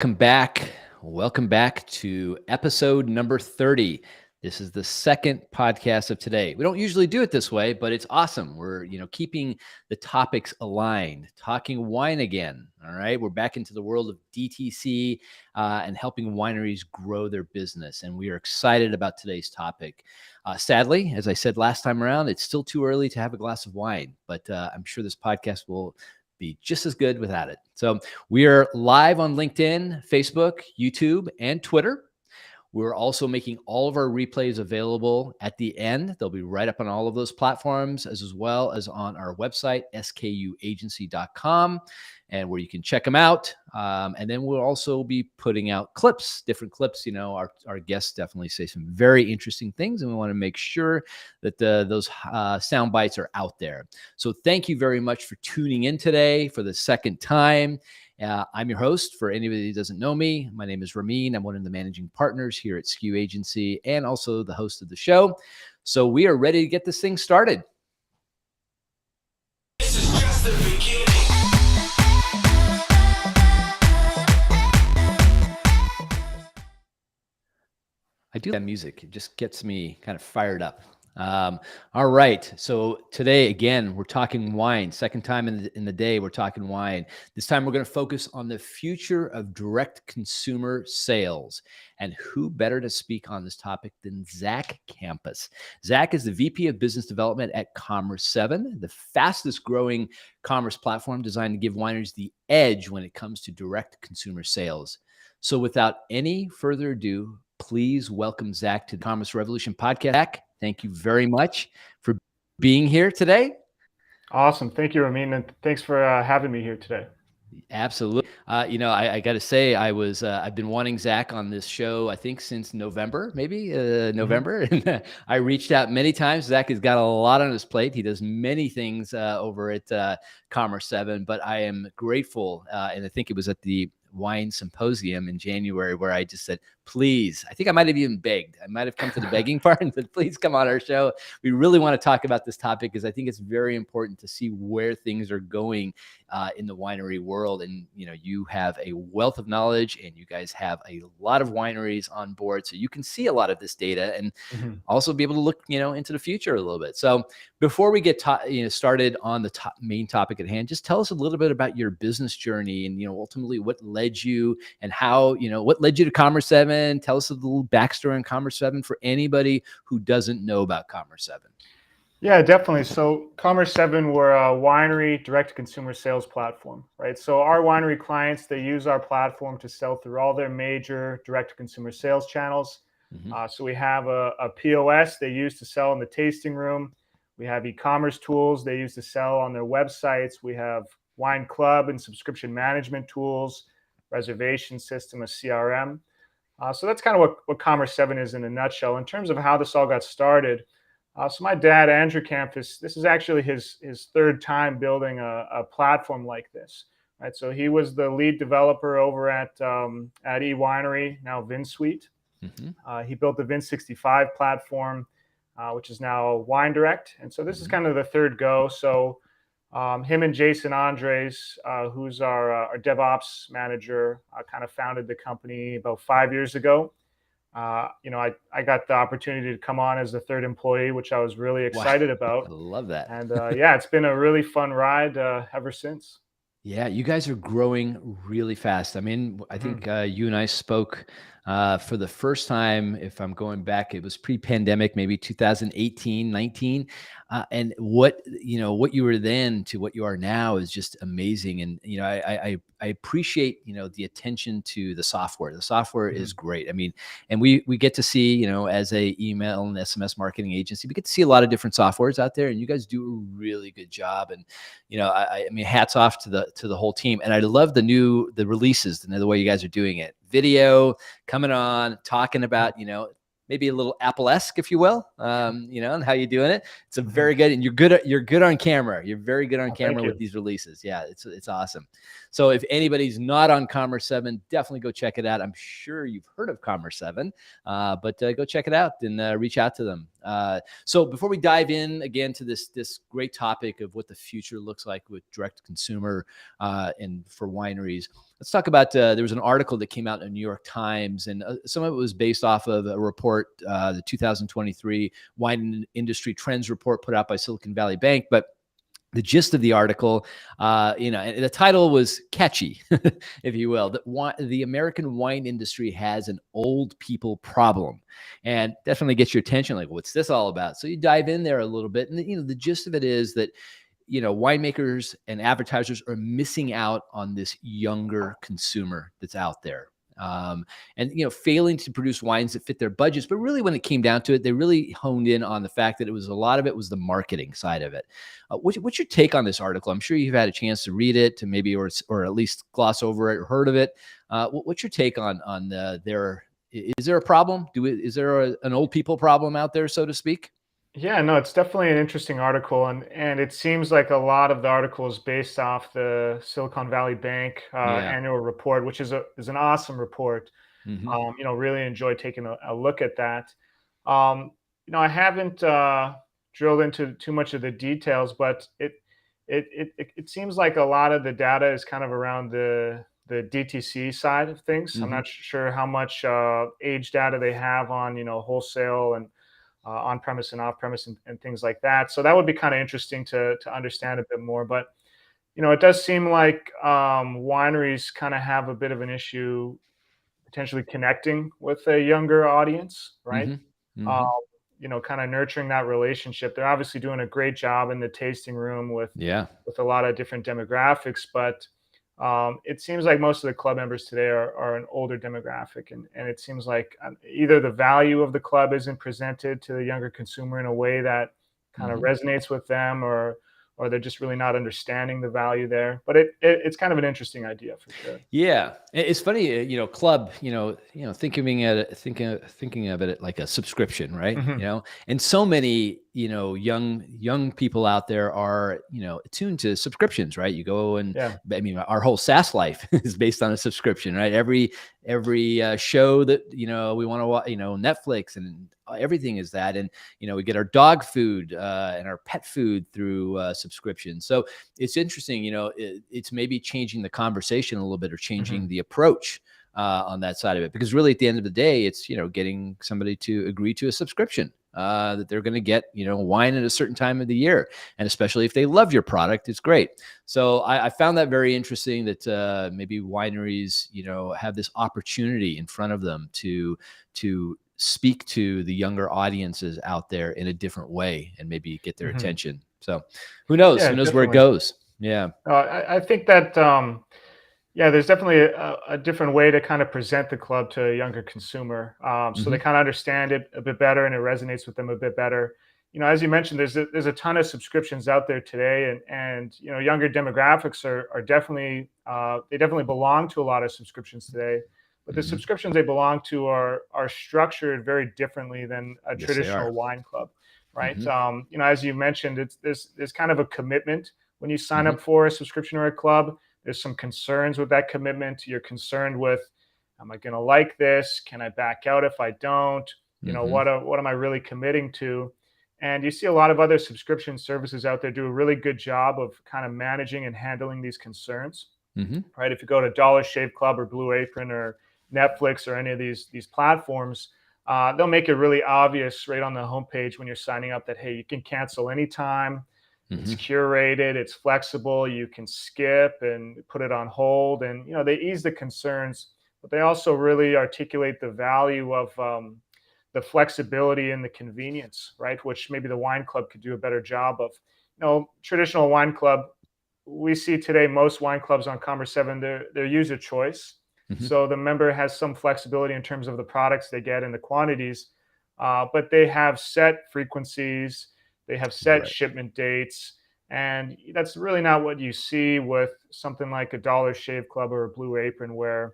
Welcome back. Welcome back to episode number 30. This is the second podcast of today. We don't usually do it this way, but it's awesome. We're, keeping the topics aligned, talking wine again. All right. We're back into the world of DTC and helping wineries grow their business. And we are excited about today's topic. Sadly, as I said last time around, it's still too early to have a glass of wine, but I'm sure this podcast will be just as good without it. So we are live on LinkedIn, Facebook, YouTube, and Twitter. We're also making all of our replays available at the end. They'll be right up on all of those platforms, as well as on our website, skuagency.com, and where you can check them out. And then we'll also be putting out clips, different clips. Our guests definitely say some very interesting things, and we want to make sure that those sound bites are out there. So thank you very much for tuning in today for the second time. I'm your host. For anybody who doesn't know me, my name is Ramin. I'm one of the managing partners here at SKU Agency and also the host of the show. So we are ready to get this thing started. This is just the beginning. I do that music. It just gets me kind of fired up. All right. So today, again, we're talking wine. Second time in the day, we're talking wine. This time, we're going to focus on the future of direct consumer sales. And who better to speak on this topic than Zach Kamphuis? Zach is the VP of Business Development at Commerce7, the fastest growing commerce platform designed to give wineries the edge when it comes to direct consumer sales. So without any further ado, please welcome Zach to the Commerce Revolution podcast. Zach, thank you very much for being here today. Awesome. Thank you, Ramin, and thanks for having me here today. Absolutely. I got to say, I've been wanting Zach on this show, I think since November, maybe November. And I reached out many times. Zach has got a lot on his plate. He does many things over at Commerce7, but I am grateful. And I think it was at the wine symposium in January where I just said, please, I think I might have even begged. I might have come to the begging part and said, please come on our show. We really want to talk about this topic because I think it's very important to see where things are going in the winery world. And, you have a wealth of knowledge and you guys have a lot of wineries on board. So you can see a lot of this data and also be able to look, into the future a little bit. So before we get started on the main topic at hand, just tell us a little bit about your business journey and, ultimately what led you and how, what led you to Commerce7. Tell us a little backstory on Commerce7 for anybody who doesn't know about Commerce7. Yeah, definitely. So Commerce7, we're a winery direct-to-consumer sales platform, right? So our winery clients, they use our platform to sell through all their major direct-to-consumer sales channels. So we have a POS they use to sell in the tasting room. We have e-commerce tools they use to sell on their websites. We have wine club and subscription management tools, reservation system, a CRM. So that's kind of what Commerce7 is in a nutshell. In terms of how this all got started, so my dad, Andrew Kamphuis, this is actually his third time building a platform like this. Right? So he was the lead developer over at eWinery, now VinSuite. He built the Vin65 platform, which is now WineDirect. And so this is kind of the third go. So him and Jason Andres, who's our DevOps manager, kind of founded the company about 5 years ago. I got the opportunity to come on as the third employee, which I was really excited about. I love that. And it's been a really fun ride ever since. Yeah, you guys are growing really fast. I mean, I think you and I spoke for the first time, if I'm going back, it was pre-pandemic, maybe 2018, 19. And what you were then to what you are now is just amazing. And, I appreciate, the attention to the software. The software is great. I mean, and we get to see, as a email and SMS marketing agency, we get to see a lot of different softwares out there and you guys do a really good job. And, I mean, hats off to the whole team. And I love the releases, the way you guys are doing it. Video coming on, talking about, maybe a little Apple-esque, if you will, and how you're doing it. It's a very good, and you're good on camera. You're very good on camera with these releases. Yeah, it's awesome. So if anybody's not on Commerce 7, definitely go check it out. I'm sure you've heard of Commerce 7, but go check it out and reach out to them. So before we dive in again to this great topic of what the future looks like with direct consumer and for wineries, let's talk about, there was an article that came out in the New York Times, and some of it was based off of a report, the 2023 Wine Industry Trends Report put out by Silicon Valley Bank. But the gist of the article, and the title was catchy, if you will. The American wine industry has an old people problem, and definitely gets your attention. Like, what's this all about? So you dive in there a little bit, and the gist of it is that winemakers and advertisers are missing out on this younger consumer that's out there. And failing to produce wines that fit their budgets. But really, when it came down to it, they really honed in on the fact that a lot of it was the marketing side of it. What's your take on this article? I'm sure you've had a chance to read it, to maybe or at least gloss over it or heard of it. What's your take on their? Is there a problem? Is there an old people problem out there, so to speak? Yeah, no, it's definitely an interesting article, and it seems like a lot of the article is based off the Silicon Valley Bank Yeah. annual report, which is an awesome report. Mm-hmm. Really enjoyed taking a look at that. I haven't drilled into too much of the details, but it seems like a lot of the data is kind of around the DTC side of things. I'm Mm-hmm. not sure how much age data they have on wholesale and on-premise and off-premise and things like that. So that would be kind of interesting to understand a bit more. But it does seem like wineries kind of have a bit of an issue potentially connecting with a younger audience, right? Mm-hmm. Um, Mm-hmm. Kind of nurturing that relationship. They're obviously doing a great job in the tasting room with Yeah. a lot of different demographics, but it seems like most of the club members today are an older demographic, and it seems like either the value of the club isn't presented to the younger consumer in a way that kind of Mm-hmm. resonates with them, or they're just really not understanding the value there. But it's kind of an interesting idea for sure. Yeah, it's funny, club, thinking of it like a subscription, right? Hmm. And so many, young people out there are, attuned to subscriptions, right? You go and, Yeah. I mean, our whole SaaS life is based on a subscription, right? Every show that we want to watch, Netflix and everything is that, and we get our dog food and our pet food through subscription. So it's interesting, it's maybe changing the conversation a little bit or changing Hmm. the approach on that side of it, because really at the end of the day, it's getting somebody to agree to a subscription that they're going to get wine at a certain time of the year, and especially if they love your product, it's great. So I found that very interesting that maybe wineries have this opportunity in front of them to speak to the younger audiences out there in a different way and maybe get their Hmm. attention. So who knows Yeah, where it definitely. goes. Yeah. I think that yeah, there's definitely a different way to kind of present the club to a younger consumer, so they Hmm. kind of understand it a bit better and it resonates with them a bit better. As you mentioned, there's a ton of subscriptions out there today, and younger demographics are definitely they definitely belong to a lot of subscriptions today. But the Hmm. subscriptions they belong to are structured very differently than a Yes, they traditional are. wine club, right? Hmm. As you mentioned, there's kind of a commitment when you sign Hmm. up for a subscription or a club. There's some concerns with that commitment. You're concerned with, am I going to like this? Can I back out if I don't? Hmm. What am I really committing to? And you see a lot of other subscription services out there do a really good job of kind of managing and handling these concerns, Hmm. right? If you go to Dollar Shave Club or Blue Apron or Netflix or any of these platforms, they'll make it really obvious right on the homepage when you're signing up that, hey, you can cancel anytime. It's Hmm. curated, it's flexible, you can skip and put it on hold. And, they ease the concerns, but they also really articulate the value of the flexibility and the convenience, right? Which maybe the wine club could do a better job of. Traditional wine club, we see today most wine clubs on Commerce 7, they're user choice. Hmm. So the member has some flexibility in terms of the products they get and the quantities, but they have set frequencies, they have set Right. shipment dates. And that's really not what you see with something like a Dollar Shave Club or a Blue Apron, where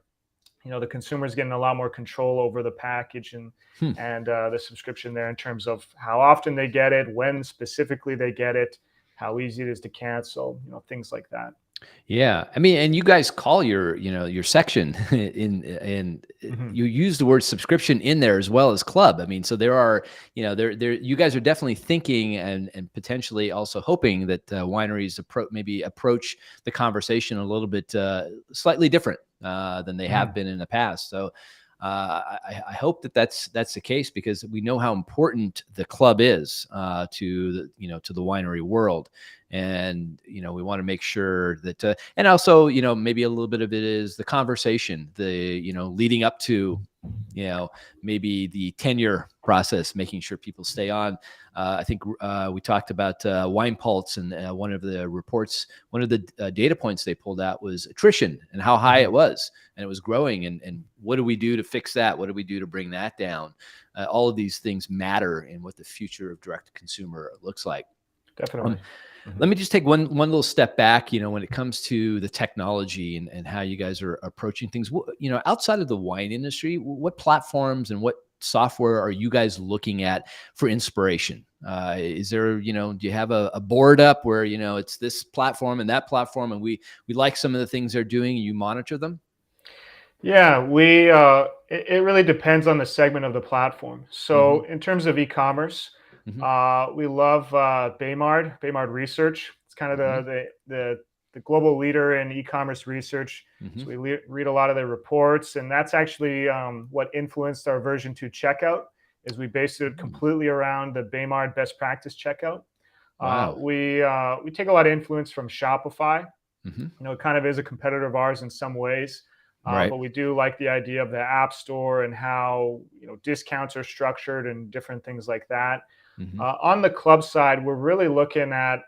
the consumer's getting a lot more control over the package and Hmm. the subscription there in terms of how often they get it, when specifically they get it, how easy it is to cancel, things like that. Yeah, I mean, and you guys call your section Mhm. you use the word subscription in there as well as club. I mean, so there are, there you guys are definitely thinking and potentially also hoping that wineries maybe approach the conversation a little bit slightly different than they have Mhm. been in the past. So I hope that that's the case, because we know how important the club is to to the winery world. And we want to make sure that and also maybe a little bit of it is the conversation, the leading up to maybe the tenure process, making sure people stay on. I think we talked about Wine Pulse, and one of the reports, one of the data points they pulled out was attrition and how high Mhm. it was, and it was growing. And what do we do to fix that? What do we do to bring that down? All of these things matter in what the future of direct to consumer looks like. Um, Definitely. let Mhm. me just take one little step back. When it comes to the technology and how you guys are approaching things, outside of the wine industry, what platforms and what software are you guys looking at for inspiration? Is there, do you have a board up where it's this platform and that platform, and we like some of the things they're doing, and you monitor them? Yeah, it really depends on the segment of the platform. Mm-hmm. So in terms of e-commerce, Mm-hmm. we love Baymard Research. It's kind of Mm-hmm. the global leader in e-commerce research. Mm-hmm. So we read a lot of their reports, and that's actually what influenced our version 2 checkout. Is we based it Mm. completely around the Baymard best practice checkout. Wow. We take a lot of influence from Shopify. Mm-hmm. It kind of is a competitor of ours in some ways, Right. but we do like the idea of the app store and how discounts are structured and different things like that. Mm-hmm. On the club side, we're really looking at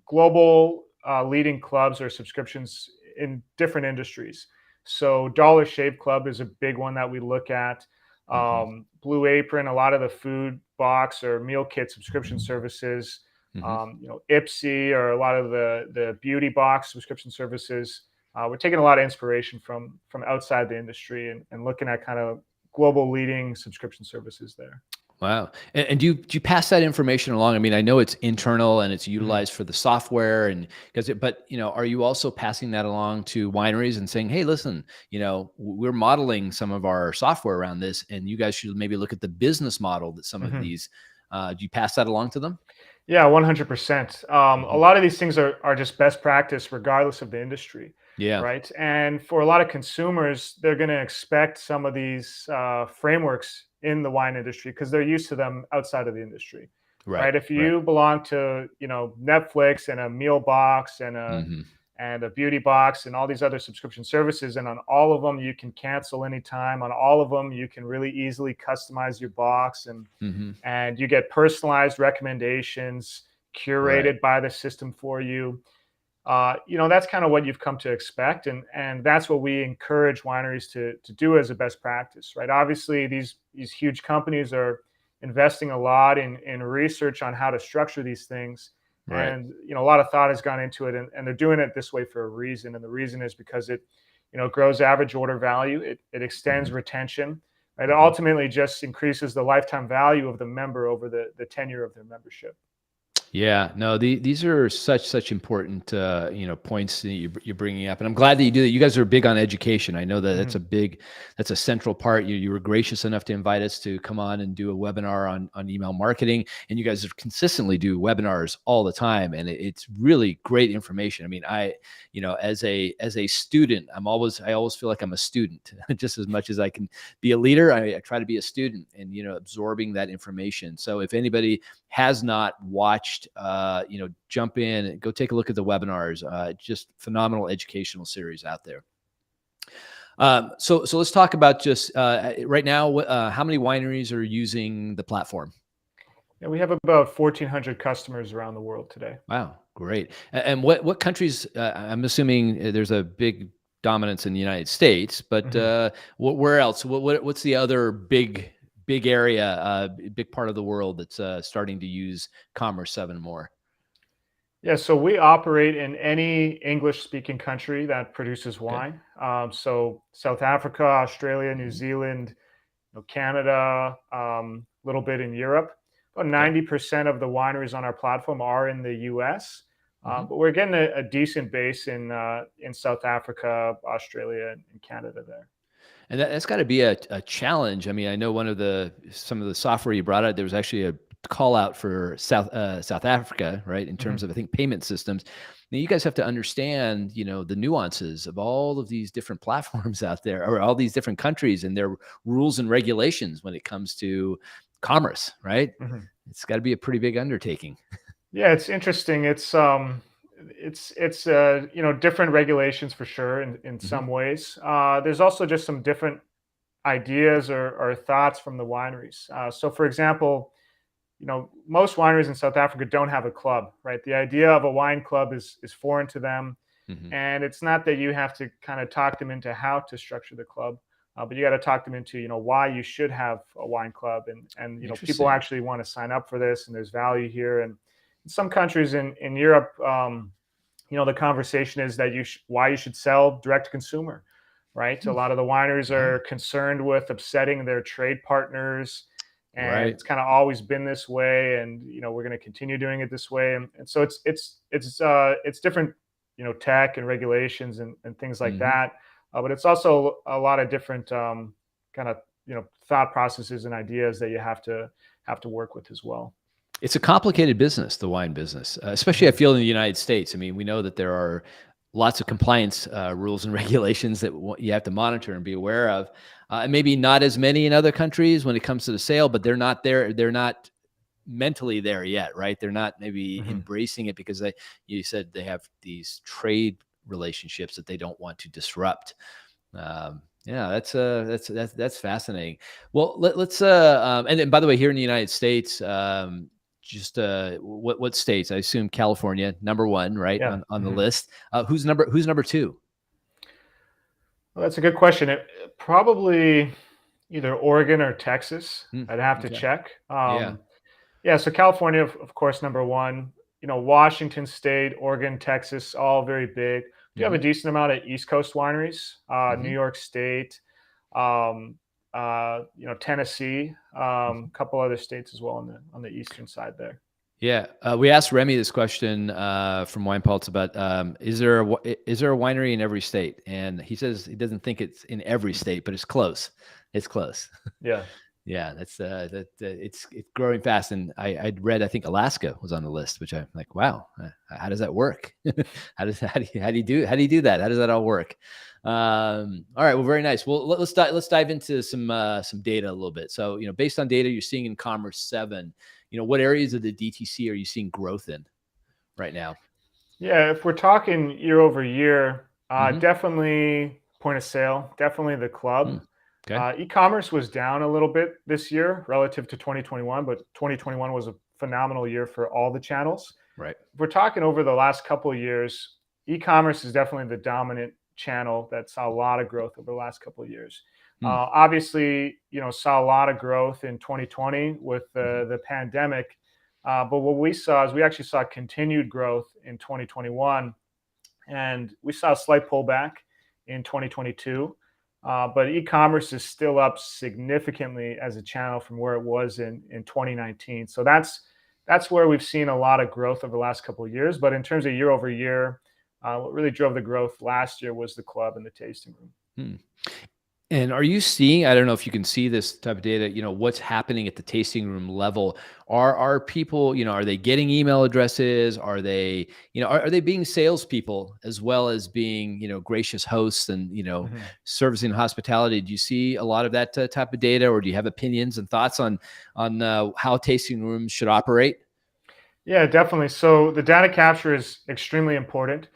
global leading clubs or subscriptions in different industries. So Dollar Shave Club is a big one that we look at. Mm-hmm. Blue Apron, a lot of the food box or meal kit subscription services. Mm-hmm. Ipsy, or a lot of the beauty box subscription services. We're taking a lot of inspiration from outside the industry and looking at kind of global leading subscription services there. Wow. And do you pass that information along? I mean, I know it's internal and it's Mhm. utilized for the software, and but are you also passing that along to wineries and saying, hey, listen, we're modeling some of our software around this, and you guys should maybe look at the business model that some of Mhm. these, do you pass that along to them? Yeah, 100%. A Hmm. lot of these things are just best practice regardless of the industry, Yeah. right? And for a lot of consumers, they're going to expect some of these frameworks in the wine industry because they're used to them outside of the industry, Right. right? If Right. you belong to, Netflix and a meal box Hmm. and a beauty box and all these other subscription services, and on all of them you can cancel anytime. On all of them you can really easily customize your box, Hmm. and you get personalized recommendations Right. curated by the system for you. That's kind of what you've come to expect, and that's what we encourage wineries to do as a best practice, right? Obviously, these huge companies are investing a lot in research on how to structure these things, Right. and a lot of thought has gone into it, and they're doing it this way for a reason, and the reason is because it grows average order value, it extends Hmm. retention, right? It Hmm. ultimately just increases the lifetime value of the member over the tenure of their membership. Yeah, no, these are such important points that you're bringing up, and I'm glad that you do that. You guys are big on education. I know that Mhm. that's a central part. You were gracious enough to invite us to come on and do a webinar on email marketing, and you guys have consistently do webinars all the time, and it's really great information. I mean, as a student, I always feel like I'm a student just as much as I can be a leader. I try to be a student and absorbing that information. So if anybody has not watched, jump in and go take a look at the webinars. Just phenomenal educational series out there. So let's talk about just right now. How many wineries are using the platform? Yeah, we have about 1,400 customers around the world today. Wow, great. And what countries? I'm assuming there's a big dominance in the United States, but Mhm. where else? What's the other big area, big part of the world that's starting to use Commerce 7 more? Yeah, so we operate in any English-speaking country that produces Okay. wine. So South Africa, Australia, New Mhm. Zealand, Canada, a little bit in Europe. About Okay. 90% of the wineries on our platform are in the US. But we're getting a decent base in South Africa, Australia, and Canada there. And that's got to be a challenge. I mean, I know some of the software you brought out, there was actually a call out for South Africa, right? In terms of, I think, payment systems. Now you guys have to understand, the nuances of all of these different platforms out there, or all these different countries and their rules and regulations when it comes to commerce, right? It's got to be a pretty big undertaking. Yeah, it's interesting. It's different regulations for sure in some ways. There's also just some different ideas or thoughts from the wineries. So for example, most wineries in South Africa don't have a club, right? The idea of a wine club is foreign to them. And it's not that you have to kind of talk them into how to structure the club, but you got to talk them into, why you should have a wine club. And people actually want to sign up for this, and there's value here. And in some countries in Europe, the conversation is that why you should sell direct to consumer, right? A lot of the wineries are concerned with upsetting their trade partners, and it's kind of always been this way, and we're going to continue doing it this way. And so it's different, tech and regulations and things like that. But it's also a lot of different kind of thought processes and ideas that you have to work with as well. It's a complicated business, the wine business, especially I feel in the United States. I mean, we know that there are lots of compliance rules and regulations that you have to monitor and be aware of. And maybe not as many in other countries when it comes to the sale, but they're not there. They're not mentally there yet, right? They're not maybe embracing it because you said they have these trade relationships that they don't want to disrupt. Yeah, that's fascinating. Well, let's and then, by the way, here in the United States, just what states? I assume California, number one, right? Yeah. On the list. Who's number two? Well, that's a good question. It probably either Oregon or Texas. I'd have to check. Yeah. So California, of course, number one. Washington State, Oregon, Texas, all very big. We have a decent amount of East Coast wineries. New York State, Tennessee, a couple other states as well on the eastern side there. Yeah, we asked Remy this question from Wine Pulse about is there a winery in every state, and he says he doesn't think it's in every state, but it's close. It's close. Yeah, yeah, that's it's growing fast, and I'd read I think Alaska was on the list, which I'm like, wow, how does that work? how do you do that? How does that all work? All right, well, very nice. Well, let's dive into some data a little bit. So based on data you're seeing in Commerce 7. What areas of the DTC are you seeing growth in right now? Yeah, if we're talking year over year, definitely point of sale, definitely the club. Okay. E-commerce was down a little bit this year relative to 2021, but 2021 was a phenomenal year for all the channels. Right. If we're talking over the last couple of years, e-commerce is definitely the dominant channel that saw a lot of growth over the last couple of years. Obviously, saw a lot of growth in 2020 with the pandemic. But what we saw is we actually saw continued growth in 2021, and we saw a slight pullback in 2022. But e-commerce is still up significantly as a channel from where it was in 2019. So that's where we've seen a lot of growth over the last couple of years. But in terms of year over year, what really drove the growth last year was the club and the tasting room. And are you seeing, I don't know if you can see this type of data, what's happening at the tasting room level? Are people, are they getting email addresses? Are they, are they being salespeople as well as being, gracious hosts and, servicing hospitality? Do you see a lot of that type of data, or do you have opinions and thoughts on how tasting rooms should operate? Yeah, definitely. So the data capture is extremely important.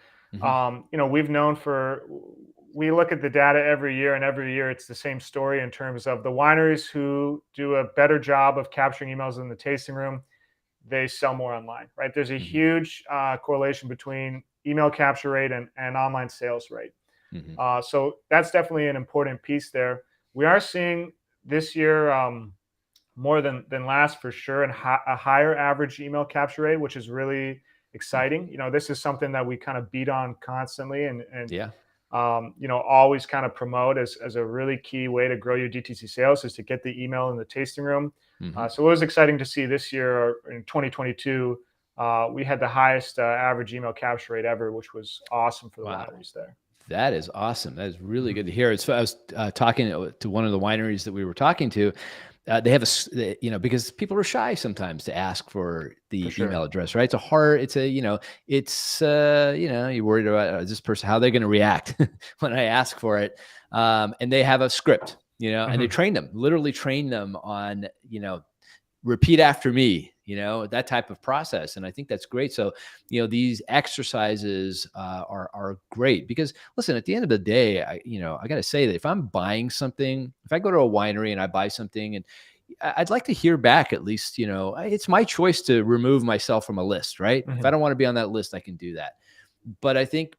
We look at the data every year, and every year it's the same story in terms of the wineries who do a better job of capturing emails in the tasting room, they sell more online, right? There's a huge correlation between email capture rate and online sales rate. So that's definitely an important piece there. We are seeing this year more than last for sure, and a higher average email capture rate, which is really exciting. This is something that we kind of beat on constantly, and always kind of promote as a really key way to grow your DTC sales is to get the email in the tasting room. So it was exciting to see this year, or in 2022, we had the highest average email capture rate ever, which was awesome for the Wow. wineries there. That is awesome. That is really good to hear. I was talking to one of the wineries that we were talking to. They have because people are shy sometimes to ask for the For email sure. address, right? You're worried about this person, how they're going to react when I ask for it. And they have a script, and they literally train them on, repeat after me, that type of process. And I think that's great. So, these exercises are great because, listen, at the end of the day, I got to say that if I'm buying something, if I go to a winery and I buy something, and I'd like to hear back at least, it's my choice to remove myself from a list, right? If I don't want to be on that list, I can do that. But I think,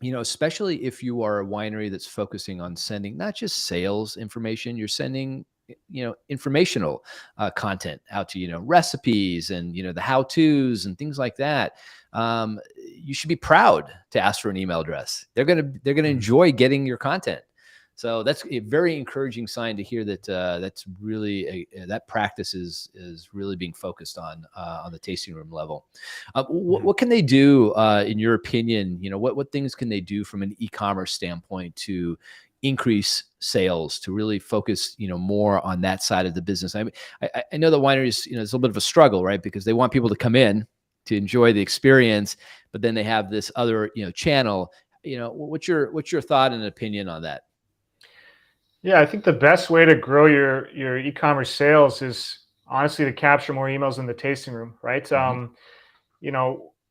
especially if you are a winery that's focusing on sending not just sales information, you're sending informational content out to, recipes and, the how-tos and things like that. You should be proud to ask for an email address. They're going to enjoy getting your content. So that's a very encouraging sign to hear that that's really that practice is really being focused on the tasting room level. What can they do, in your opinion? What things can they do from an e-commerce standpoint to increase sales, to really focus, more on that side of the business? I know the wineries, it's a little bit of a struggle, right? Because they want people to come in to enjoy the experience, but then they have this other, channel. What's your thought and opinion on that? Yeah, I think the best way to grow your e-commerce sales is honestly to capture more emails in the tasting room, right?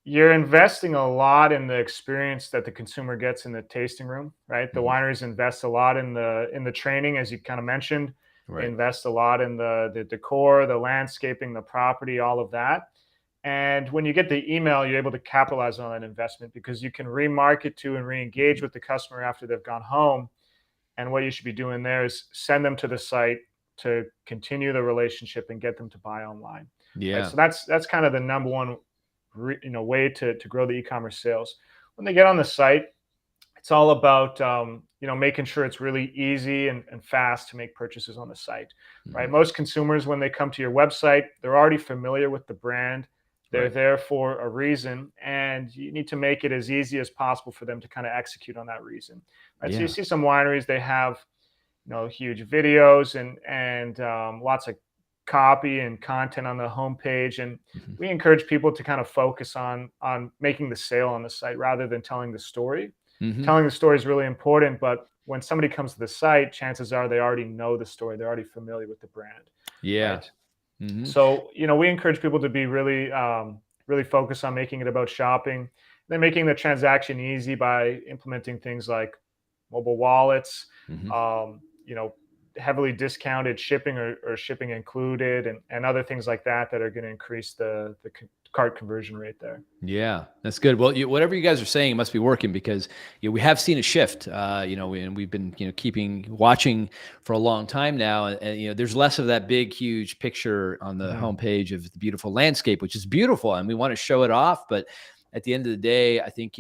You're investing a lot in the experience that the consumer gets in the tasting room, right? The wineries invest a lot in the training, as you kind of mentioned. They Right. invest a lot in the decor, the landscaping, the property, all of that. And when you get the email, you're able to capitalize on that investment because you can remarket to and re-engage with the customer after they've gone home. And what you should be doing there is send them to the site to continue the relationship and get them to buy online. Right. Yeah. So that's kind of the number one way to grow the e-commerce sales. When they get on the site, it's all about making sure it's really easy and fast to make purchases on the site. Right. Most consumers, when they come to your website, they're already familiar with the brand. They're Right. there for a reason, and you need to make it as easy as possible for them to kind of execute on that reason. Right. So you Yeah. see some wineries, they have huge videos and lots of copy and content on the homepage, and we encourage people to kind of focus on making the sale on the site rather than telling the story. Telling the story is really important, but when somebody comes to the site, chances are they already know the story, they're already familiar with the brand. Yeah. Right. So, we encourage people to be really, really focused on making it about shopping, then making the transaction easy by implementing things like mobile wallets, um, you know, heavily discounted shipping or shipping included, and other things like that that are going to increase the cart conversion rate there. Yeah, that's good. Well, whatever you guys are saying, it must be working because we have seen a shift. And we've been watching for a long time now, and there's less of that big, huge picture on the homepage of the beautiful landscape, which is beautiful, and we want to show it off. But at the end of the day, I think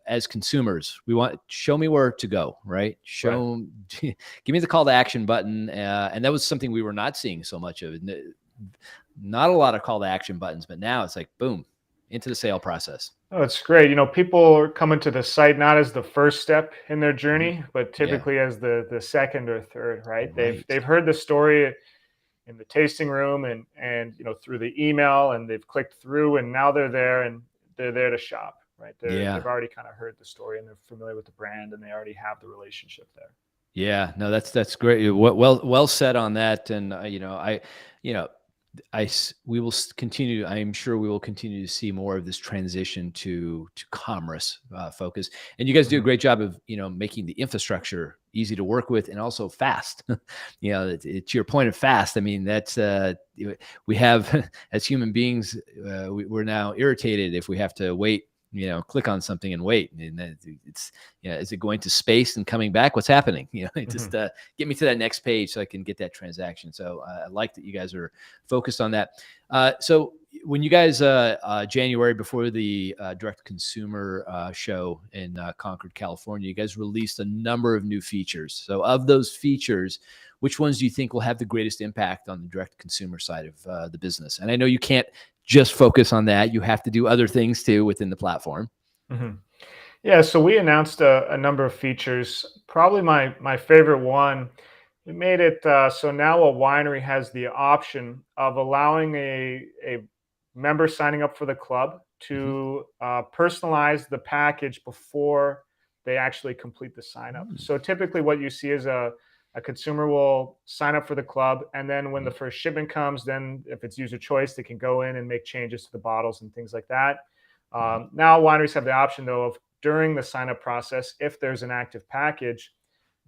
as consumers, we want show me where to go, right? Give me the call to action button, and that was something we were not seeing so much of. Not a lot of call to action buttons, but now it's like boom, into the sale process. Oh, it's great. People are coming to the site not as the first step in their journey, but Yeah. typically as the second or third, right? Right. They've heard the story in the tasting room and through the email, and they've clicked through, and now they're there and they're there to shop, right? Yeah. They've already kind of heard the story and they're familiar with the brand and they already have the relationship there. Yeah. No, that's great. Well said on that. And we will continue. I am sure we will continue to see more of this transition to commerce focus. And you guys do a great job of making the infrastructure easy to work with and also fast. It's your point of fast. I mean, that's we have as human beings, we're now irritated if we have to wait. Click on something and wait. And it's, is it going to space and coming back? What's happening? Just get me to that next page so I can get that transaction. So I like that you guys are focused on that. So when you guys, January before the direct consumer show in Concord, California, you guys released a number of new features. So of those features, which ones do you think will have the greatest impact on the direct consumer side of the business? And I know you can't just focus on that. You have to do other things too within the platform. Mm-hmm. Yeah, so we announced a number of features. Probably my favorite one, we made it so now a winery has the option of allowing a member signing up for the club Mm-hmm. to personalize the package before they actually complete the sign up. Mm-hmm. So typically what you see is a consumer will sign up for the club, and then when the first shipment comes, then if it's user choice, they can go in and make changes to the bottles and things like that. Mm-hmm. Now wineries have the option though of during the sign up process, if there's an active package,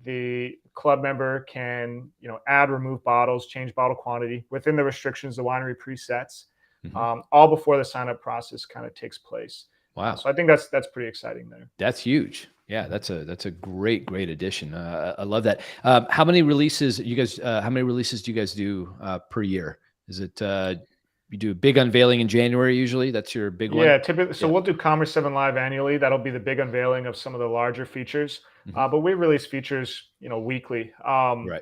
the club member can add, remove bottles, change bottle quantity within the restrictions the winery presets, Mm-hmm. all before the sign up process kind of takes place. Wow. So I think that's pretty exciting there. That's huge. Yeah, that's a great addition. I love that. How many releases you guys? How many releases do you guys do per year? Is it you do a big unveiling in January usually? That's your big one. Yeah, typically. So Yeah. we'll do Commerce 7 Live annually. That'll be the big unveiling of some of the larger features. Mm-hmm. But we release features, weekly. Right.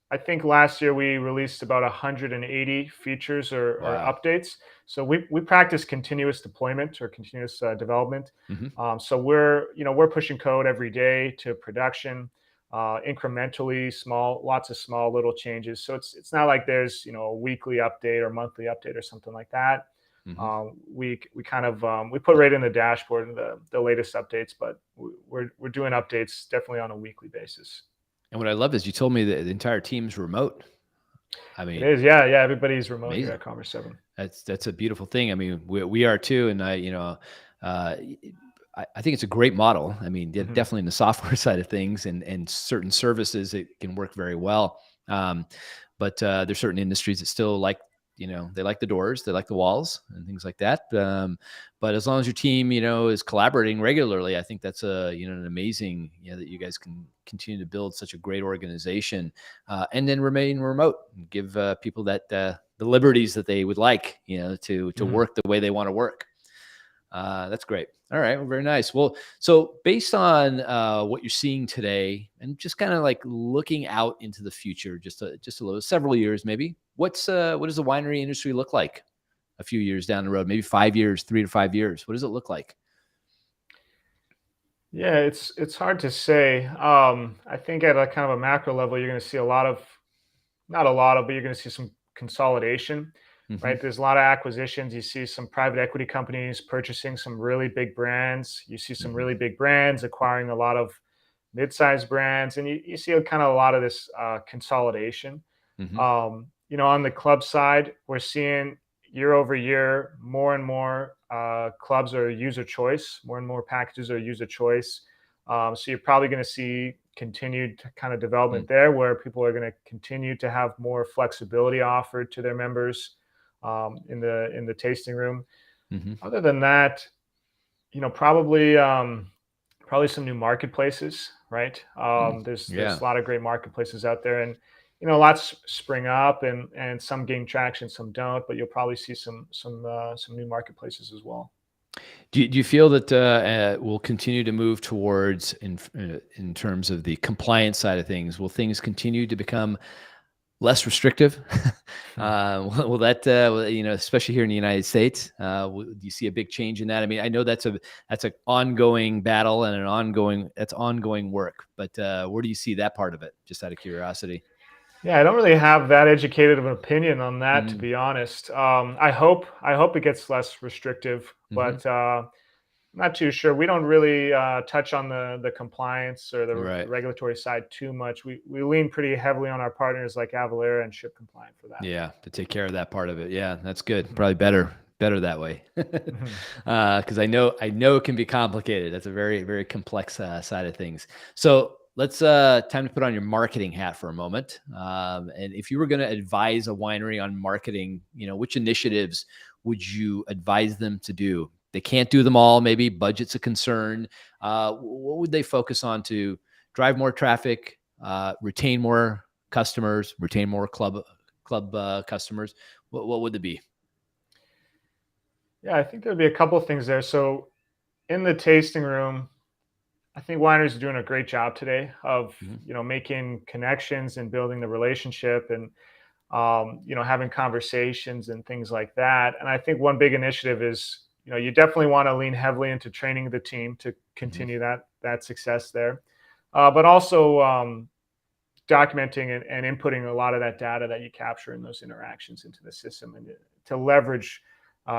I think last year we released about 180 features or Wow. updates. So we practice continuous deployment or continuous development. Mm-hmm. So we're pushing code every day to production, incrementally, lots of small little changes. So it's not like there's a weekly update or monthly update or something like that. Mm-hmm. We kind of we put right in the dashboard the latest updates, but we're doing updates definitely on a weekly basis. And what I love is you told me that the entire team's remote. I It mean, is, yeah. Everybody's remote here amazing. at Commerce 7. That's a beautiful thing. I mean, we are too, and I think it's a great model. I mean, Mm-hmm. definitely in the software side of things and certain services, it can work very well. But there's certain industries that still like, they like the doors, they like the walls and things like that. But as long as your team, is collaborating regularly, I think that's an amazing, that you guys can continue to build such a great organization, and then remain remote and give people that the liberties that they would like, to Mm-hmm. work the way they want to work. That's great. All right. Well, very nice. Well, so based on what you're seeing today and just kind of like looking out into the future, just a little, several years, maybe, what does the winery industry look like a few years down the road? Maybe 5 years, 3 to 5 years. What does it look like? Yeah, it's hard to say. I think at a kind of a macro level, you're going to see not a lot of, but you're going to see some consolidation, Mm-hmm. right? There's a lot of acquisitions. You see some private equity companies purchasing some really big brands. You see some Mm-hmm. really big brands acquiring a lot of mid-sized brands, and you see kind of a lot of this consolidation. Mm-hmm. On the club side, we're seeing year over year more and more clubs are user choice, more and more packages are user choice. So you're probably going to see continued kind of development there, where people are going to continue to have more flexibility offered to their members in the tasting room. Mm-hmm. Other than that, probably some new marketplaces, right? There's Yeah. a lot of great marketplaces out there, and lots spring up, and some gain traction, some don't. But you'll probably see some new marketplaces as well. Do you feel that we'll continue to move towards in terms of the compliance side of things? Will things continue to become less restrictive? Will that, especially here in the United States, do you see a big change in that? I mean, I know that's an ongoing battle and ongoing work, but where do you see that part of it? Just out of curiosity. Yeah, I don't really have that educated of an opinion on that, to Mm-hmm. be honest. I hope it gets less restrictive, Mm-hmm. but not too sure. We don't really touch on the compliance or the Right. regulatory side too much. We lean pretty heavily on our partners like Avalera and Ship Compliant for that. Yeah, to take care of that part of it. Yeah, that's good. Mm-hmm. Probably better that way, because I know it can be complicated. That's a very, very complex side of things. So let's time to put on your marketing hat for a moment. And if you were going to advise a winery on marketing, which initiatives would you advise them to do? They can't do them all. Maybe budget's a concern. What would they focus on to drive more traffic, retain more customers, retain more club customers? What would it be? Yeah, I think there'd be a couple of things there. So in the tasting room, I think wineries are doing a great job today of Mm-hmm. making connections and building the relationship. And having conversations and things like that. And I think one big initiative is, you definitely want to lean heavily into training the team to continue that success there, but also documenting and inputting a lot of that data that you capture in those interactions into the system and to leverage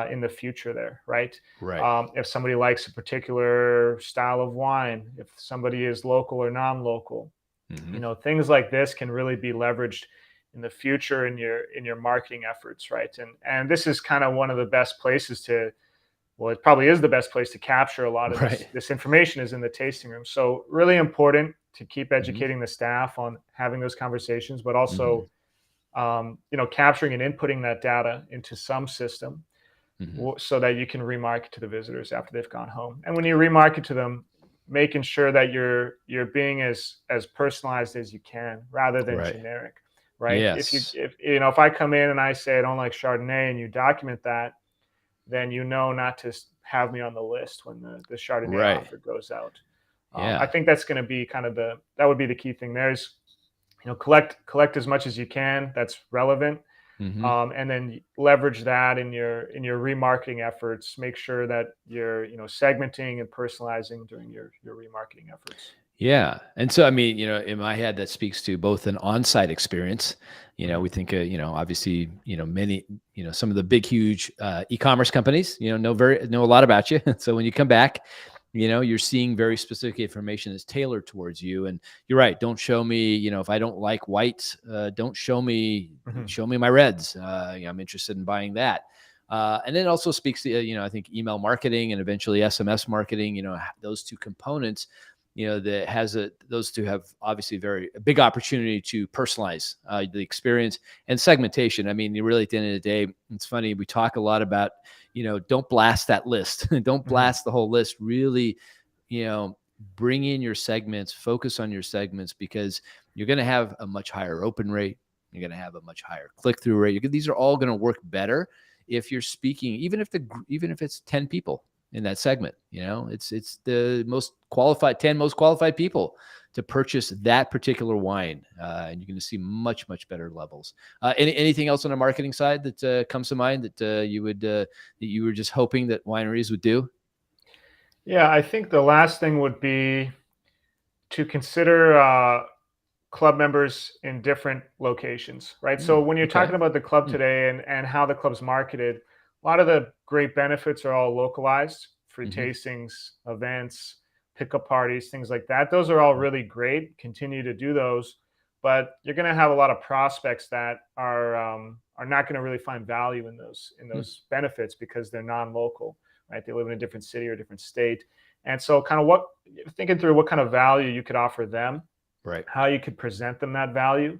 in the future there, right? Right. If somebody likes a particular style of wine, if somebody is local or non-local, things like this can really be leveraged in the future in your marketing efforts, right? And this is kind of one of the best places to, well, it probably is the best place to capture a lot of Right. this information is in the tasting room. So really important to keep Mhm. educating the staff on having those conversations, but Mhm. also capturing and inputting that data into some system Mhm. so that you can remarket to the visitors after they've gone home. And when you remarket to them, making sure that you're being as personalized as you can rather than Right. generic, right? Yes. If I come in and I say I don't like Chardonnay and you document that, then not to have me on the list when the Chardonnay Right. offer goes out. I Yeah. think that's going to be kind of that would be the key thing. There's collect as much as you can that's relevant, Mhm. and then leverage that in your remarketing efforts. Make sure that you're segmenting and personalizing during your remarketing efforts. Yeah. And so, I mean, in my head, that speaks to both an on-site experience. We Mhm. think, obviously, many, some of the big, huge e-commerce companies, know a lot about you. So when you come back, you're seeing very specific information that's tailored towards you. And you're right. Don't show me, if I don't like whites, don't Mhm. show me my reds. I'm interested in buying that. And then it also speaks to, I think email marketing and eventually SMS marketing, those two components that those two have obviously a big opportunity to personalize the experience and segmentation. I mean, you really, at the end of the day, it's funny. We talk a lot about, don't blast that list. Don't Mhm. blast the whole list. Really, you know, bring in your segments, focus on your segments, because you're going to have a much higher open rate. You're going to have a much higher click-through rate. These are all going to work better if you're speaking, even if it's 10 people in that segment. It's the 10 most qualified people to purchase that particular wine, and you're going to see much better levels. Anything else on the marketing side that comes to mind that you were just hoping that wineries would do? Yeah, I think the last thing would be to consider club members in different locations, right? So when you're Okay. talking about the club Mm, today and how the club's marketed, a lot of the great benefits are all localized: free hmm tastings, events, pickup parties, things like that. Those are all really great. Continue to do those, but you're going to have a lot of prospects that are not going to really find value in those benefits because they're non-local, right? They live in a different city or a different state, and so kind of thinking through what kind of value you could offer them, right. how you could present them that value.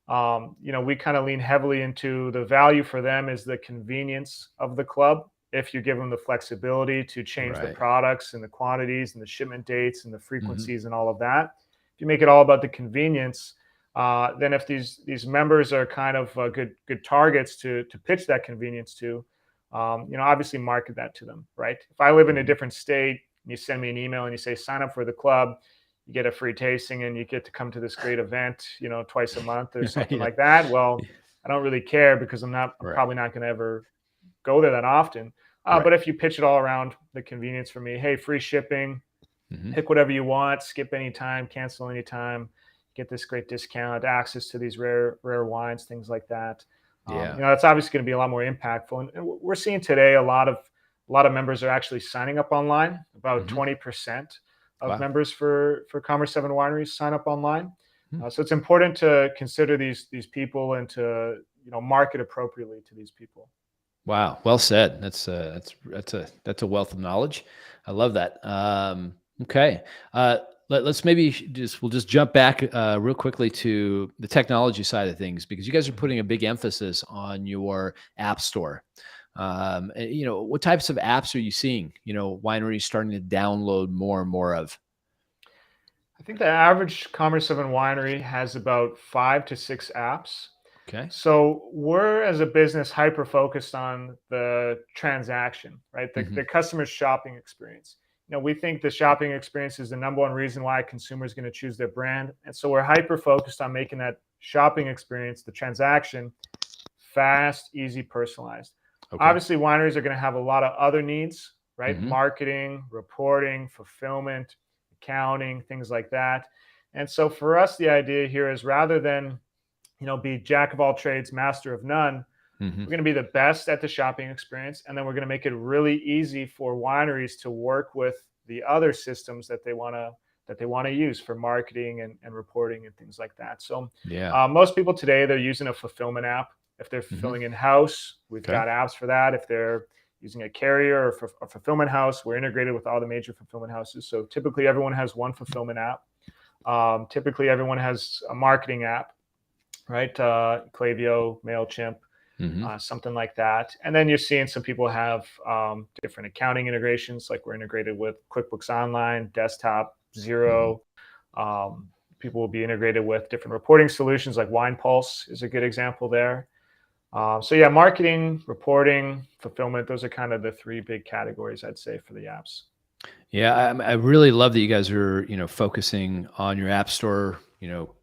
We kind of lean heavily into the value for them is the convenience of the club. If you give them the flexibility to change the Right. products and the quantities and the shipment dates and the hmm frequencies and all of that, if you make it all about the convenience, then if these members are kind of good targets to pitch that convenience to, obviously market that to them, right? If I live in a hmm different state and you send me an email and you say sign up for the club, you get a free tasting and you get to come to this great event, twice a month or something yeah. like that. Well, I don't really care because I'm Right. probably not going to ever go there that often. Right. But if you pitch it all around the convenience for me, hey, free shipping, hmm pick whatever you want, skip anytime, cancel anytime, get this great discount, access to these rare wines, things like that. Yeah. That's obviously going to be a lot more impactful. And we're seeing today a lot of members are actually signing up online. About hmm 20% of Wow. members for Commerce 7 wineries sign up online. Hmm. So it's important to consider these people and to market appropriately to these people. Wow, well said. That's a wealth of knowledge. I love that. Okay, let's maybe we'll just jump back real quickly to the technology side of things, because you guys are Mhm. putting a big emphasis on your app store. What types of apps are you seeing? Wineries starting to download more and more of. I think the average Commerce 7 winery has about 5 to 6 apps. Okay. So we're, as a business, hyper focused on the transaction, right? The hmm customer's shopping experience. We think the shopping experience is the number one reason why a consumer is going to choose their brand, and so we're hyper focused on making that shopping experience, the transaction, fast, easy, personalized. Okay. Obviously, wineries are going to have a lot of other needs, right? Mm-hmm. Marketing, reporting, fulfillment, accounting, things like that. And so for us, the idea here is rather than, be jack of all trades, master of none, Mm-hmm. we're going to be the best at the shopping experience. And then we're going to make it really easy for wineries to work with the other systems that they want to use for marketing and reporting and things like that. So Yeah. most people today, they're using a fulfillment app. If they're Mm-hmm. fulfilling in-house, we've Okay. got apps for that. If they're using a carrier or a fulfillment house, we're integrated with all the major fulfillment houses. So typically everyone has one fulfillment app. Typically everyone has a marketing app, right? Klaviyo, MailChimp, Mm-hmm. something like that. And then you're seeing some people have different accounting integrations, like we're integrated with QuickBooks Online, Desktop, Xero. People will be integrated with different reporting solutions, like WinePulse is a good example there. So yeah, marketing, reporting, fulfillment, those are kind of the three big categories I'd say for the apps. Yeah, I really love that you guys are, focusing on your app store,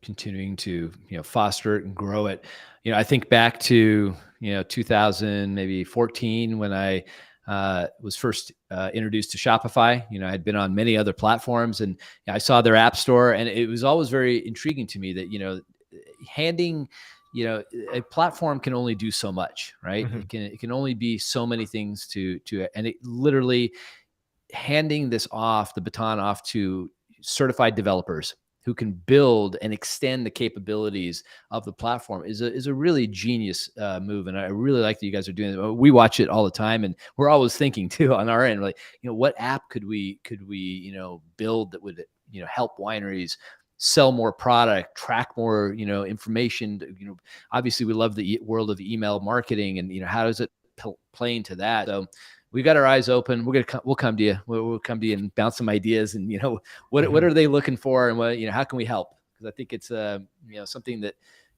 continuing to, foster it and grow it. I think back to, 2000, maybe 14, when I was first introduced to Shopify. I had been on many other platforms, and I saw their app store, and it was always very intriguing to me that, handing, a platform can only do so much, right? Mm-hmm. It can only be so many things and it literally handing the baton off to certified developers who can build and extend the capabilities of the platform is a really genius move. And I really like that you guys are doing it. We watch it all the time, and we're always thinking too on our end, like, what app could we, build that would, help wineries sell more product, track more, information. Obviously we love the world of email marketing, and, how does it play into that? So we got our eyes open. We'll come to you. We'll come to you and bounce some ideas, and what are they looking for, and what, how can we help? Because I think it's something that,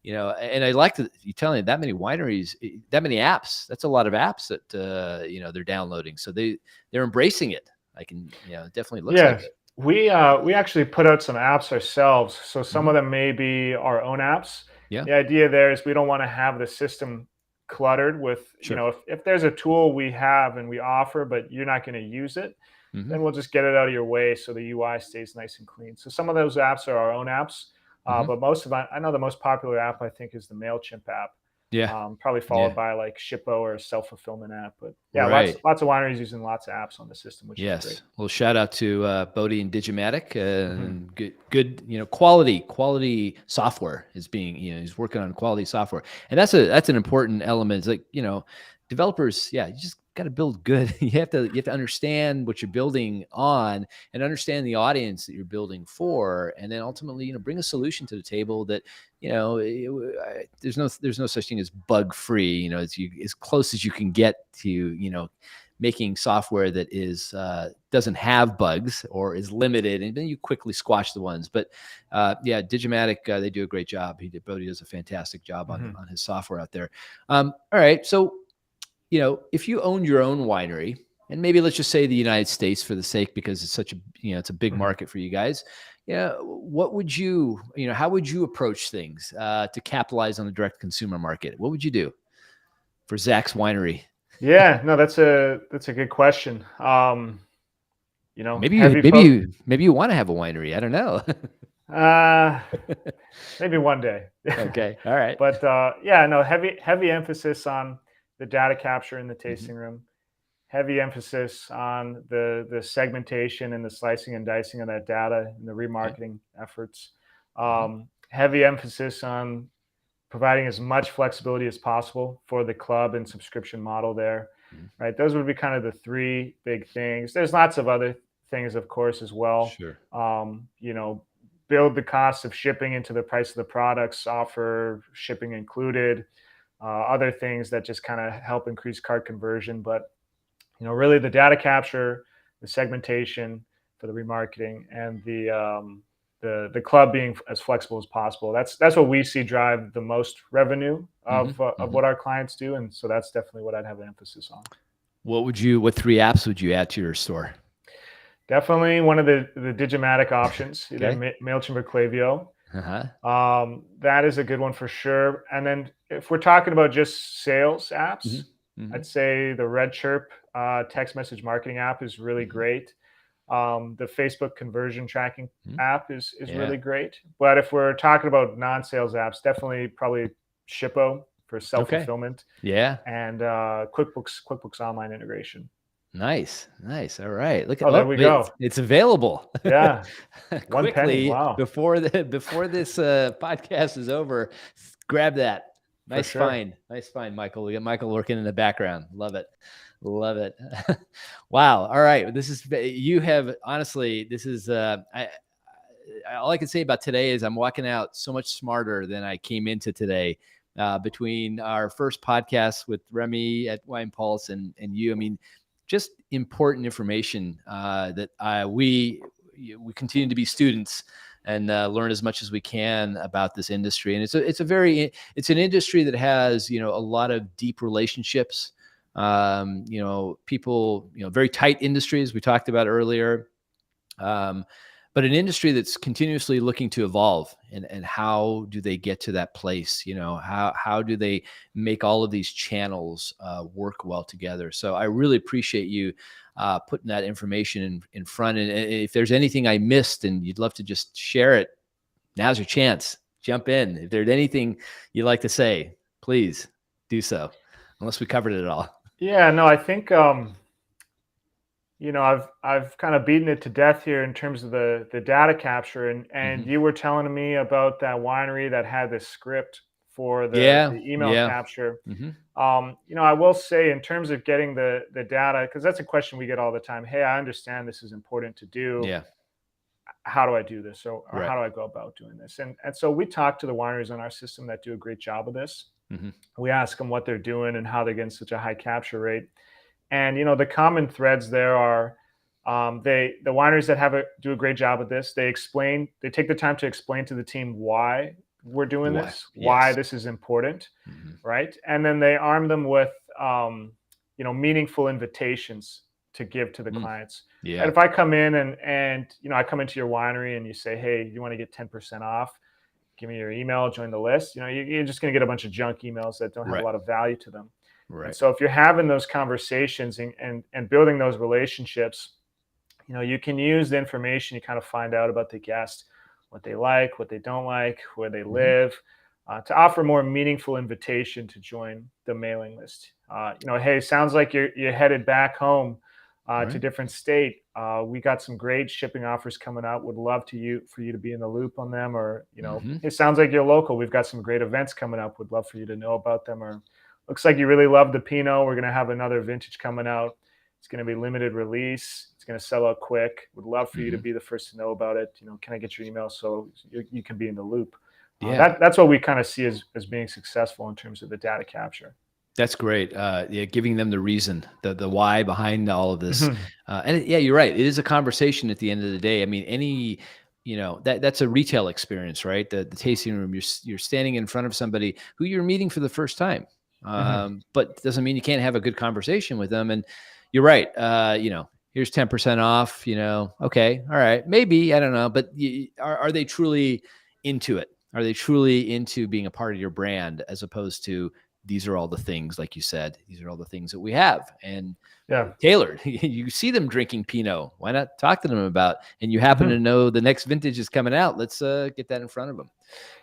and I like that you telling me that many wineries, that many apps. That's a lot of apps that they're downloading. So they're embracing it. I can definitely looks like it. We actually put out some apps ourselves. So some of them may be our own apps. Yeah. The idea there is we don't want to have the system cluttered with, Sure. if there's a tool we have and we offer, but you're not going to use it, then we'll just get it out of your way so the UI stays nice and clean. So some of those apps are our own apps, but I know the most popular app I think is the MailChimp app. Yeah. Probably followed by like Shippo or a self-fulfillment app. But yeah, Right. lots of wineries using lots of apps on the system, which is great. Well, shout out to Bodie and Digimatic, and good, quality software is being, he's working on quality software, and that's an important element. It's like, developers, you just got to build good. You have to understand what you're building on, and understand the audience that you're building for, and then ultimately, bring a solution to the table that, there's no such thing as bug free. As close as you can get to, making software that is doesn't have bugs or is limited, and then you quickly squash the ones. But Digimatic, they do a great job. Bodie does a fantastic job on his software out there. All right, so if you owned your own winery, and maybe let's just say the United States for the sake, because it's such a it's a big market for you guys. What would you how would you approach things to capitalize on the direct consumer market? What would you do for Zach's winery? Yeah, no, that's a good question. Maybe you want to have a winery. I don't know. Maybe one day. Okay. All right. But heavy emphasis on the data capture in the tasting room. Heavy emphasis on the segmentation and the slicing and dicing of that data and the remarketing efforts. Heavy emphasis on providing as much flexibility as possible for the club and subscription model there, right? Those would be kind of the three big things. There's lots of other things, of course, as well. Sure. Build the cost of shipping into the price of the products, offer shipping included, other things that just kind of help increase cart conversion. But, really the data capture, the segmentation for the remarketing, and the club being as flexible as possible. That's what we see drive the most revenue of what our clients do. And so that's definitely what I'd have an emphasis on. What 3 apps would you add to your store? Definitely one of the Digimatic options, either MailChimp or Klaviyo. That is a good one for sure. And then if we're talking about just sales apps, Hmm. I'd say the Red Chirp text message marketing app is really Hmm. great. The Facebook conversion tracking Hmm. app is Yeah. really great. But if we're talking about non-sales apps, definitely probably Shippo for Okay. self-fulfillment Yeah. and QuickBooks Online integration. Nice. Nice. All right. Look at, Oh, there oh, we it's, go. it's available Yeah, one penny. quickly Wow, before this podcast is over. Grab that. for Nice sure. find. Nice find, Michael. We got Michael working in the background. Love it. Love it. Wow. All right. This is, you have, honestly, this is, all I can say about today is I'm walking out so much smarter than I came into today. Between our first podcast with Remy at Wine Pulse and you, I mean, just important information that we continue to be students and learn as much as we can about this industry. And it's an industry that has, a lot of deep relationships. People, very tight industries we talked about earlier. But an industry that's continuously looking to evolve, and how do they get to that place? How do they make all of these channels work well together? So I really appreciate you putting that information in front. And if there's anything I missed and you'd love to just share it, now's your chance. Jump in. If there's anything you'd like to say, please do so, unless we covered it all. Yeah, no, I think I've kind of beaten it to death here in terms of the data capture, and Hmm. you were telling me about that winery that had this script for the Yeah. email Yeah. capture. Hmm. I will say in terms of getting the data, because that's a question we get all the time. Hey, I understand this is important to do. Yeah. How do I do this, or Right. how do I go about doing this? And so we talk to the wineries on our system that do a great job of this. Hmm. We ask them what they're doing and how they're getting such a high capture rate. And the common threads there are the wineries that do a great job at this. They take the time to explain to the team why we're doing Why? this, why Yes. this is important, Hmm. right? And then they arm them with meaningful invitations to give to the Mm. clients. And Yeah. if I come in and I come into your winery and you say, hey, you want to get 10% off? Give me your email, join the list. You're just going to get a bunch of junk emails that don't have a Right. lot of value to them. And Right. so if you're having those conversations and building those relationships, you can use the information you kind of find out about the guest, what they like, what they don't like, where they Hmm. live, to offer more meaningful invitation to join the mailing list. Hey, sounds like you're headed back home to Right. different state. We got some great shipping offers coming out. Would love for you to be in the loop on them. Or Hmm. it sounds like you're local. We've got some great events coming up. Would love for you to know about them. Or looks like you really love the Pinot. We're going to have another vintage coming out. It's going to be limited release. It's going to sell out quick. Would love for you to Hmm. be the first to know about it. Can I get your email so you can be in the loop? Yeah. That's what we kind of see as being successful in terms of the data capture. That's great. Yeah, giving them the reason, the why behind all of this, Mhm. yeah, you're right. It is a conversation at the end of the day. I mean, that's a retail experience, right? The tasting room. You're standing in front of somebody who you're meeting for the first time, Mhm. but doesn't mean you can't have a good conversation with them. And you're right. Here's 10% off. Okay, all right, maybe, I don't know, but are they truly into it? Are they truly into being a part of your brand, as opposed to, these are all the things, like you said, these are all the things that we have, and Yeah. tailored. You see them drinking Pinot. Why not talk to them about, and you happen to Mhm. know the next vintage is coming out. Let's get that in front of them.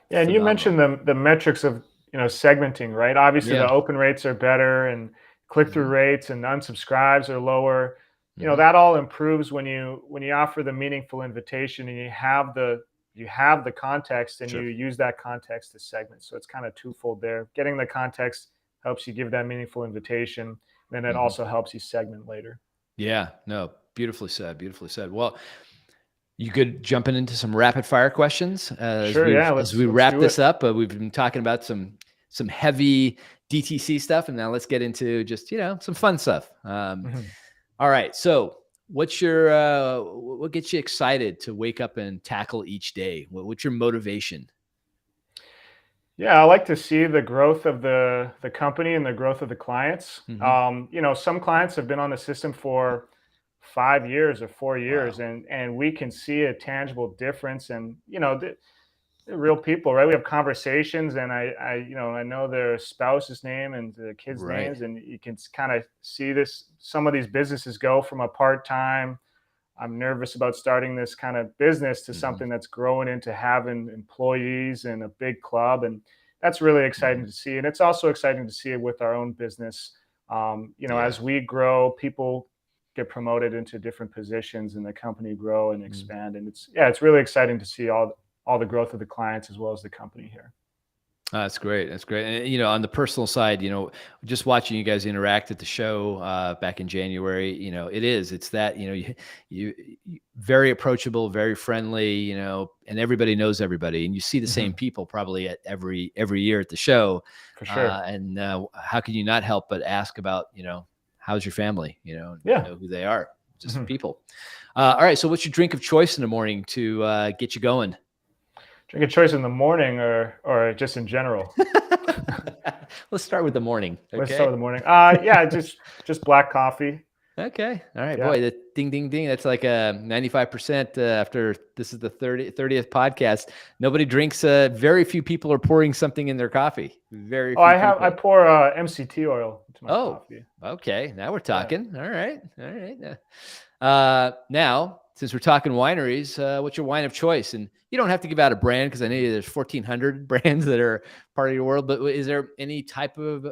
Yeah, and you Phenomenal. mentioned the metrics of segmenting, right? Obviously, Yeah. the open rates are better, and click through Hmm. rates and unsubscribes are lower. Hmm. That all improves when you offer the meaningful invitation and you have the context and you Sure. use that context to segment. So it's kind of twofold there. Getting the context helps you give that meaningful invitation, then it Hmm. also helps you segment later. Yeah. No. Beautifully said. Beautifully said. Well, you could jumping into some rapid fire questions Sure, yeah, as we let's wrap do it. this up. We've been talking about some heavy DTC stuff, and now let's get into just some fun stuff. Mhm. All right. So, what gets you excited to wake up and tackle each day? What's your motivation? Yeah, I like to see the growth of the company and the growth of the clients. Hmm. Some clients have been on the system for 5 years or 4 years, Wow. and we can see a tangible difference. And They're real people, right? We have conversations, and I know their spouse's name and the kids' Right. names, and you can kind of see this. Some of these businesses go from a part-time, I'm nervous about starting this kind of business, to Hmm. something that's growing into having employees and a big club. And that's really exciting Hmm. to see. And it's also exciting to see it with our own business. Yeah. As we grow, people get promoted into different positions and the company grow and Mm. expand. And it's really exciting to see all the growth of the clients as well as the company here. That's great. That's great. And on the personal side, just watching you guys interact at the show back in January, it's that you very approachable, very friendly, and everybody knows everybody, and you see the same Hmm. people probably at every year at the show, For sure. and how can you not help but ask about how's your family, Yeah. know who they are, just Hmm. people. All right. So, what's your drink of choice in the morning to get you going? Drink a choice in the morning, or just in general. Let's start with the morning. Let's start Okay. with the morning. Yeah, just black coffee. Okay. All right, Yeah. boy. The ding, ding, ding. That's like a 95% after this is the 30th podcast. Nobody drinks. Very few people are pouring something in their coffee. Very Oh, few I people. pour MCT oil into my Oh, coffee. okay. Now we're Yeah. talking. All right. All right. Now, since we're talking wineries, what's your wine of choice? And you don't have to give out a brand because I know there's 1,400 brands that are part of your world. But is there any type of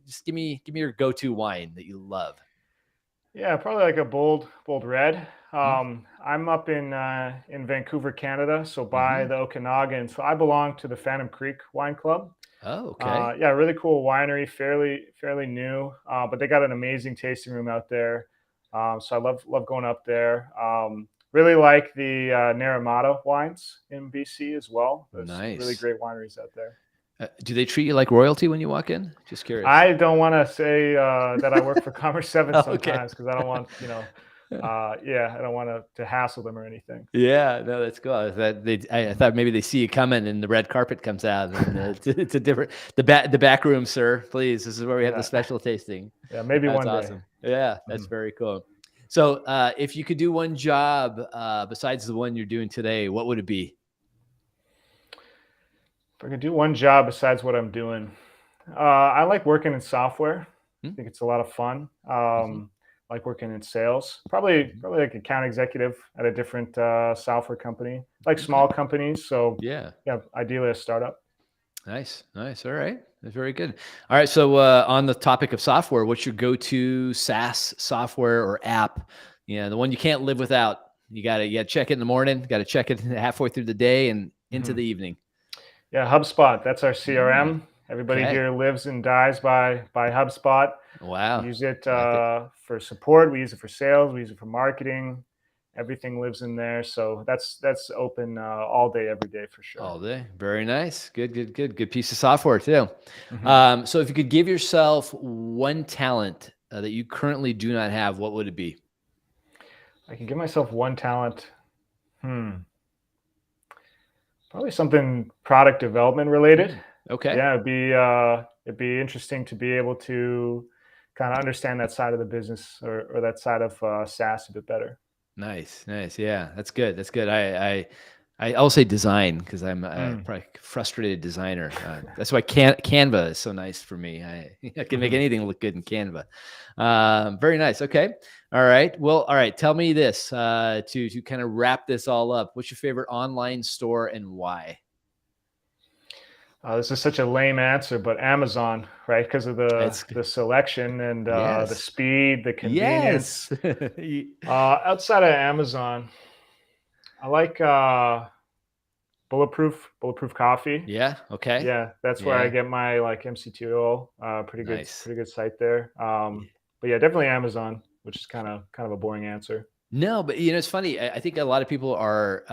just give me your go-to wine that you love? Yeah, probably like a bold red. Mm-hmm. I'm up in Vancouver, Canada, so by Mm-hmm. the Okanagan. So I belong to the Phantom Creek Wine Club. Oh, okay. Yeah, really cool winery, fairly new, but they got an amazing tasting room out there. So I love going up there. Really like the Naramata wines in BC as well. There's some really Nice. great wineries out there. Do they treat you like royalty when you walk in? Just curious. I don't want to say that I work for Commerce Seven Okay. sometimes, because I don't want, yeah, I don't want to hassle them or anything. Yeah, no, that's cool. I thought maybe they see you coming and the red carpet comes out and it's a different the back room, sir. Please, this is where we have the Yeah, special tasting. yeah, maybe That's one day. awesome. Yeah, that's Mhm. very cool. So, if you could do one job besides the one you're doing today, what would it be? If I could do one job besides what I'm doing, I like working in software. I Hmm? think it's a lot of fun. Mm-hmm. Like working in sales, probably Hmm. like account executive at a different software company, like Okay. small companies. So Yeah. yeah, ideally a startup. Nice. Nice. All right. That's very good. All right. So, on the topic of software, what's your go-to SaaS software or app? The one you can't live without. You gotta check it in the morning. Got to check it halfway through the day and into Mhm. the evening. Yeah, HubSpot. That's our Ah, CRM. Everybody okay. here lives and dies by HubSpot. We Wow. use it I like it for support. We use it for sales. We use it for marketing. Everything lives in there. So that's open all day, every day for sure. all day. Very nice. Good. Good. Good. Good piece of software too. Hmm. So, if you could give yourself one talent that you currently do not have, what would it be? I can give myself one talent. Hmm. Probably something product development related. Mm, okay. Yeah, it'd be interesting to be able to kind of understand that side of the business, or that side of SaaS a bit better. Nice, nice. Yeah, that's good. That's good. I'll say design because I'm a Mm. probably frustrated designer. That's why Canva is so nice for me. I can make Hmm. anything look good in Canva. Very nice. Okay. All right. Well, all right. Tell me this to kind of wrap this all up. What's your favorite online store and why? This is such a lame answer, but Amazon, right? Because of It's the selection and the yes, speed, the yes. convenience. Outside of Amazon, I like bulletproof coffee. Yeah. Okay. Yeah, that's where I Yeah. get my like MCTO. Nice. Pretty good site there. But yeah, definitely Amazon, which is kind of a boring answer. No, but it's funny. I think a lot of people are,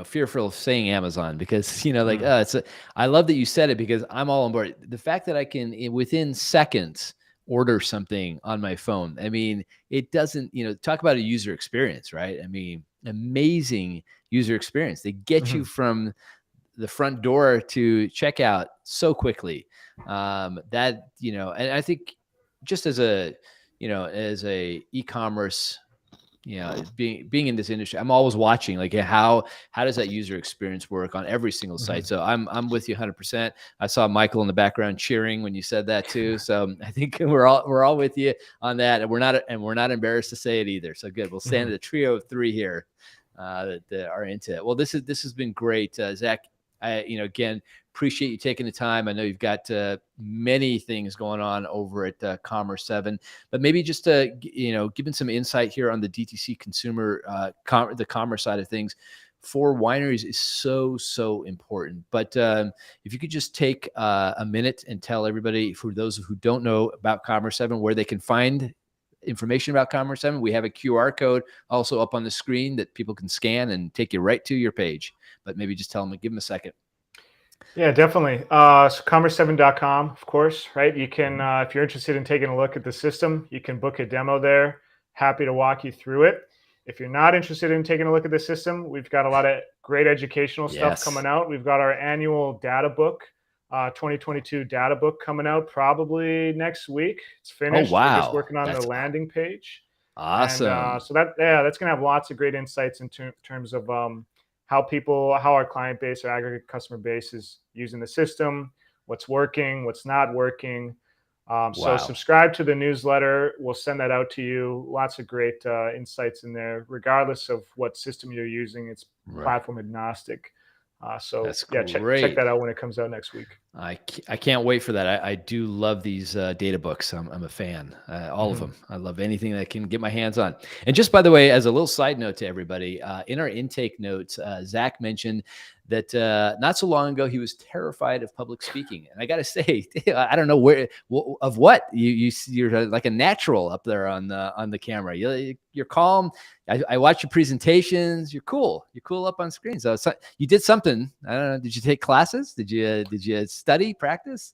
fearful of saying Amazon because like, Mm. I love that you said it because I'm all on board. The fact that I can within seconds order something on my phone. I mean, it doesn't, talk about a user experience, right? I mean, amazing user experience. They get you Hmm. from the front door to checkout so quickly. And I think just as a e-commerce being in this industry, I'm always watching like how does that user experience work on every single site. So I'm with you 100%. I saw Michael in the background cheering when you said that too. So I think we're all with you on that, and we're not embarrassed to say it either. So good. We'll stand at a trio of 3 here that are into it. Well, this has been great, Zach. Again, appreciate you taking the time. I know you've got many things going on over at Commerce 7, but maybe just giving some insight here on the DTC consumer, the commerce side of things for wineries is so important. But if you could just take a minute and tell everybody, for those who don't know about Commerce 7, where they can find information about Commerce 7. We have a QR code also up on the screen that people can scan and take you right to your page. But maybe just tell them, give them a second. Yeah, definitely. So commerce7.com, of course, right? You can, if you're interested in taking a look at the system, you can book a demo there. Happy to walk you through it. If you're not interested in taking a look at the system, we've got a lot of great educational stuff coming out. We've got our annual data book, 2022 data book coming out probably next week. It's finished. Oh, wow. We're just working on the landing page. Awesome. And so that's going to have lots of great insights in terms of how our client base, our aggregate customer base is using the system, what's working, what's not working. So subscribe to the newsletter. We'll send that out to you. Lots of great insights in there, regardless of what system you're using. It's platform agnostic. So check that out when it comes out next week. I can't wait for that. I do love these data books. I'm a fan, all of them. I love anything that I can get my hands on. And just by the way, as a little side note to everybody, in our intake notes, Zach mentioned that not so long ago he was terrified of public speaking. And I got to say, I don't know what you're like a natural up there on the camera. You're calm. I watch your presentations. You're cool. You're cool up on screen. So you did something. I don't know. Did you take classes? Did you study, practice?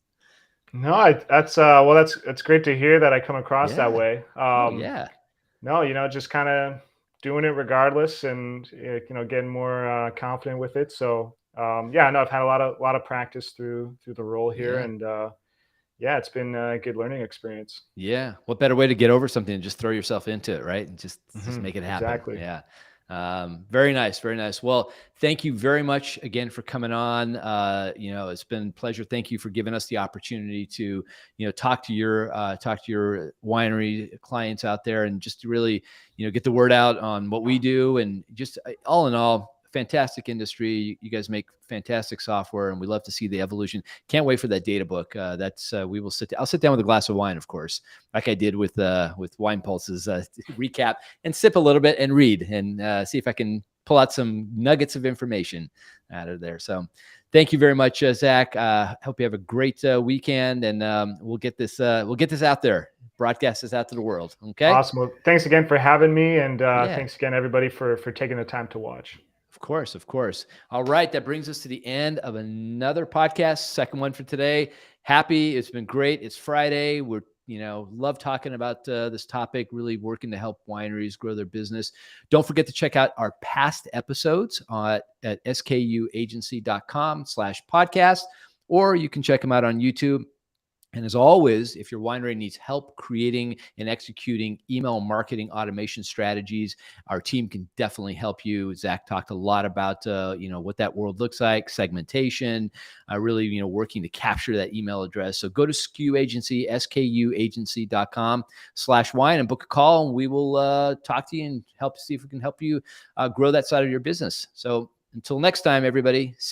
No, that's great to hear that I come across that way. No, just kind of doing it regardless, and getting more confident with it. So I've had a lot of practice through the role here, and it's been a good learning experience. Yeah, what better way to get over something than just throw yourself into it, right? And just make it happen. Exactly. Yeah. Very nice. Very nice. Well, thank you very much again for coming on. It's been a pleasure. Thank you for giving us the opportunity to, talk to your winery clients out there, and just to really, get the word out on what we do, and just all in all, fantastic industry. You guys make fantastic software, and we love to see the evolution. Can't wait for that data book. I'll sit down with a glass of wine, of course, like I did with Wine Pulse's recap, and sip a little bit and read, and see if I can pull out some nuggets of information out of there. So thank you very much, Zach. Hope you have a great weekend, and we'll get this out there. Broadcast this out to the world. Okay. Awesome. Well, thanks again for having me, and thanks again, everybody, for taking the time to watch. Of course. All right. That brings us to the end of another podcast. Second one for today. Happy. It's been great. It's Friday. We're, love talking about this topic, really working to help wineries grow their business. Don't forget to check out our past episodes at skuagency.com/podcast, or you can check them out on YouTube. And as always, if your winery needs help creating and executing email marketing automation strategies, our team can definitely help you. Zach talked a lot about, what that world looks like, segmentation, really, working to capture that email address. So go to skuagency.com/wine and book a call, and we will talk to you and see if we can help you grow that side of your business. So until next time, everybody.